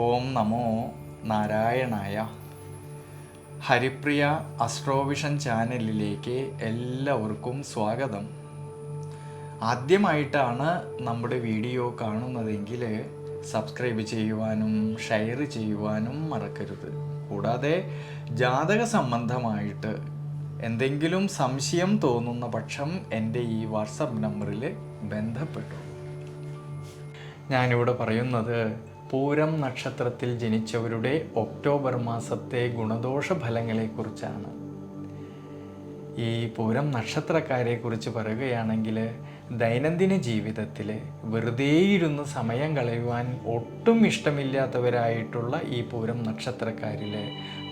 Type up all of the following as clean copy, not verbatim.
ഓം നമോ നാരായണായ. ഹരിപ്രിയ അസ്ട്രോവിഷൻ ചാനലിലേക്ക് എല്ലാവർക്കും സ്വാഗതം. ആദ്യമായിട്ടാണ് നമ്മുടെ വീഡിയോ കാണുന്നതെങ്കിൽ സബ്സ്ക്രൈബ് ചെയ്യുവാനും ഷെയർ ചെയ്യുവാനും മറക്കരുത്. കൂടാതെ ജാതക സംബന്ധമായിട്ട് എന്തെങ്കിലും സംശയം തോന്നുന്ന പക്ഷം എൻ്റെ ഈ വാട്സപ്പ് നമ്പറിൽ ബന്ധപ്പെട്ടു. ഞാനിവിടെ പറയുന്നത് പൂരം നക്ഷത്രത്തിൽ ജനിച്ചവരുടെ ഒക്ടോബർ മാസത്തെ ഗുണദോഷ ഫലങ്ങളെക്കുറിച്ചാണ്. ഈ പൂരം നക്ഷത്രക്കാരെ കുറിച്ച് പറയുകയാണെങ്കിൽ ദൈനംദിന ജീവിതത്തിൽ വെറുതെയിരുന്ന് സമയം കളയുവാൻ ഒട്ടും ഇഷ്ടമില്ലാത്തവരായിട്ടുള്ള ഈ പൂരം നക്ഷത്രക്കാരിൽ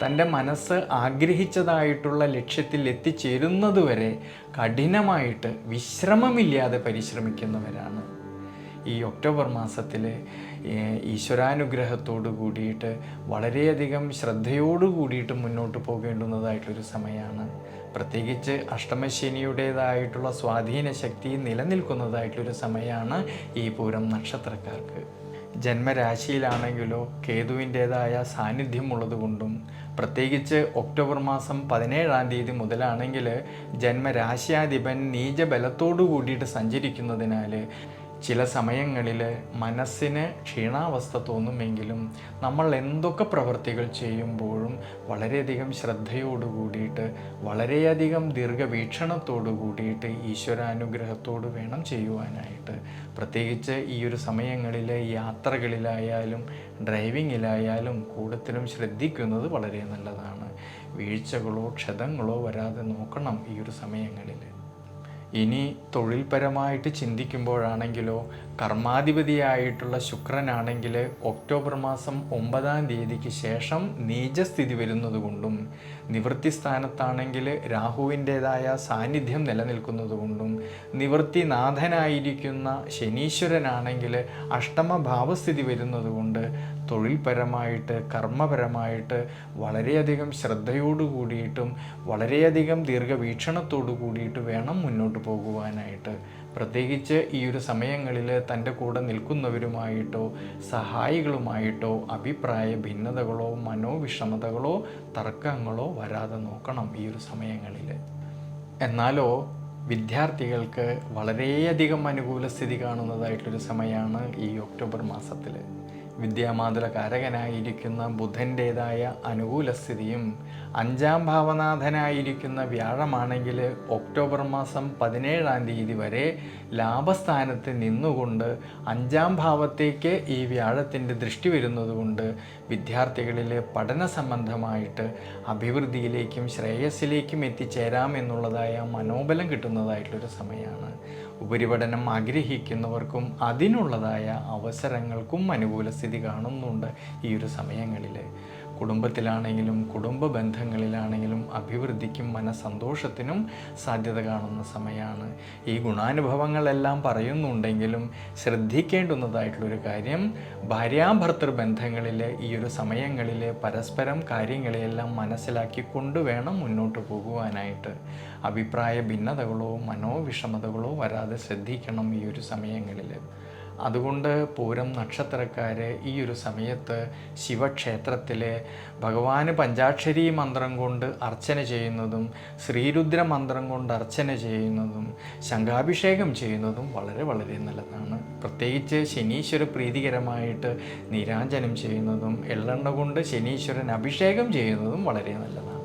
തൻ്റെ മനസ്സ് ആഗ്രഹിച്ചതായിട്ടുള്ള ലക്ഷ്യത്തിൽ എത്തിച്ചേരുന്നതുവരെ കഠിനമായിട്ട് വിശ്രമമില്ലാതെ പരിശ്രമിക്കുന്നവരാണ്. ഈ ഒക്ടോബർ മാസത്തിൽ ഈശ്വരാനുഗ്രഹത്തോടു കൂടിയിട്ട് വളരെയധികം ശ്രദ്ധയോടു കൂടിയിട്ട് മുന്നോട്ട് പോകേണ്ടുന്നതായിട്ടൊരു സമയമാണ്. പ്രത്യേകിച്ച് അഷ്ടമശനിയുടേതായിട്ടുള്ള സ്വാധീന ശക്തി നിലനിൽക്കുന്നതായിട്ടൊരു സമയമാണ് ഈ പൂരം നക്ഷത്രക്കാർക്ക്. ജന്മരാശിയിലാണെങ്കിലോ കേതുവിൻ്റേതായ സാന്നിധ്യമുള്ളതുകൊണ്ടും പ്രത്യേകിച്ച് ഒക്ടോബർ മാസം 17-ാം തീയതി മുതലാണെങ്കിൽ ജന്മരാശ്യാധിപൻ നീചബലത്തോടു കൂടിയിട്ട് സഞ്ചരിക്കുന്നതിനാൽ ചില സമയങ്ങളിൽ മനസ്സിന് ക്ഷീണാവസ്ഥ തോന്നുമെങ്കിലും നമ്മൾ എന്തൊക്കെ പ്രവൃത്തികൾ ചെയ്യുമ്പോഴും വളരെയധികം ശ്രദ്ധയോടു കൂടിയിട്ട് വളരെയധികം ദീർഘവീക്ഷണത്തോടു കൂടിയിട്ട് ഈശ്വരാനുഗ്രഹത്തോട് വേണം ചെയ്യുവാനായിട്ട്. പ്രത്യേകിച്ച് ഈ ഒരു സമയങ്ങളിൽ യാത്രകളിലായാലും ഡ്രൈവിങ്ങിലായാലും കൂടുതലും ശ്രദ്ധിക്കുന്നത് വളരെ നല്ലതാണ്. വീഴ്ചകളോ ക്ഷതങ്ങളോ വരാതെ നോക്കണം ഈ ഒരു സമയങ്ങളിൽ. ഇനി തൊഴിൽപരമായിട്ട് ചിന്തിക്കുമ്പോഴാണെങ്കിലോ കർമാധിപതിയായിട്ടുള്ള ശുക്രനാണെങ്കിൽ ഒക്ടോബർ മാസം 9-ാം തീയതിക്ക് ശേഷം നീചസ്ഥിതി വരുന്നതുകൊണ്ടും നിവൃത്തി സ്ഥാനത്താണെങ്കിൽ രാഹുവിൻ്റേതായ സാന്നിധ്യം നിലനിൽക്കുന്നതുകൊണ്ടും നിവൃത്തിനാഥനായിരിക്കുന്ന ശനീശ്വരനാണെങ്കിൽ അഷ്ടമഭാവസ്ഥിതി വരുന്നതുകൊണ്ട് തൊഴിൽപരമായിട്ട് കർമ്മപരമായിട്ട് വളരെയധികം ശ്രദ്ധയോടു കൂടിയിട്ടും വളരെയധികം ദീർഘവീക്ഷണത്തോടു കൂടിയിട്ട് വേണം മുന്നോട്ട് പോകുവാനായിട്ട്. പ്രത്യേകിച്ച് ഈ ഒരു സമയങ്ങളിൽ തൻ്റെ കൂടെ നിൽക്കുന്നവരുമായിട്ടോ സഹായികളുമായിട്ടോ അഭിപ്രായ ഭിന്നതകളോ മനോവിഷമതകളോ തർക്കങ്ങളോ വരാതെ നോക്കണം ഈ ഒരു സമയങ്ങളിൽ. എന്നാലോ വിദ്യാർത്ഥികൾക്ക് വളരെയധികം അനുകൂല സ്ഥിതി കാണുന്നതായിട്ടൊരു സമയമാണ് ഈ ഒക്ടോബർ മാസത്തിൽ. വിദ്യാമാതുല കാരകനായിരിക്കുന്ന ബുധൻ്റേതായ അനുകൂല സ്ഥിതിയും 5-ാം ഭാവനാഥനായിരിക്കുന്ന വ്യാഴമാണെങ്കിൽ ഒക്ടോബർ മാസം 17-ാം തീയതി വരെ ലാഭസ്ഥാനത്ത് നിന്നുകൊണ്ട് 5-ാം ഭാവത്തേക്ക് ഈ വ്യാഴത്തിൻ്റെ ദൃഷ്ടി വരുന്നതുകൊണ്ട് വിദ്യാർത്ഥികളിൽ പഠന സംബന്ധമായിട്ട് അഭിവൃദ്ധിയിലേക്കും ശ്രേയസ്സിലേക്കും എത്തിച്ചേരാമെന്നുള്ളതായ മനോബലം കിട്ടുന്നതായിട്ടുള്ളൊരു സമയമാണ്. ഉപരിപഠനം ആഗ്രഹിക്കുന്നവർക്കും അതിനുള്ളതായ അവസരങ്ങൾക്കും അനുകൂല സ്ഥിതി കാണുന്നുണ്ട് ഈ ഒരു സമയങ്ങളിൽ. കുടുംബത്തിലാണെങ്കിലും കുടുംബ ബന്ധങ്ങളിലാണെങ്കിലും അഭിവൃദ്ധിക്കും മനസ്സന്തോഷത്തിനും സാധ്യത കാണുന്ന സമയമാണ്. ഈ ഗുണാനുഭവങ്ങളെല്ലാം പറയുന്നുണ്ടെങ്കിലും ശ്രദ്ധിക്കേണ്ടുന്നതായിട്ടുള്ളൊരു കാര്യം ഭാര്യാഭർത്തൃ ബന്ധങ്ങളിൽ ഈ ഒരു സമയങ്ങളിൽ പരസ്പരം കാര്യങ്ങളെല്ലാം മനസ്സിലാക്കിക്കൊണ്ട് വേണം മുന്നോട്ട് പോകുവാനായിട്ട്. അഭിപ്രായ ഭിന്നതകളോ മനോവിഷമതകളോ വരാതെ ശ്രദ്ധിക്കണം ഈ ഒരു സമയങ്ങളിൽ. അതുകൊണ്ട് പൂരം നക്ഷത്രക്കാർ ഈ ഒരു സമയത്ത് ശിവക്ഷേത്രത്തിൽ ഭഗവാന് പഞ്ചാക്ഷരി മന്ത്രം കൊണ്ട് അർച്ചന ചെയ്യുന്നതും ശ്രീരുദ്ര മന്ത്രം കൊണ്ട് അർച്ചന ചെയ്യുന്നതും ശംഖാഭിഷേകം ചെയ്യുന്നതും വളരെ വളരെ നല്ലതാണ്. പ്രത്യേകിച്ച് ശനീശ്വര പ്രീതികരമായിട്ട് നീരാഞ്ജനം ചെയ്യുന്നതും എള്ളെണ്ണ കൊണ്ട് ശനീശ്വരൻ അഭിഷേകം ചെയ്യുന്നതും വളരെ നല്ലതാണ്.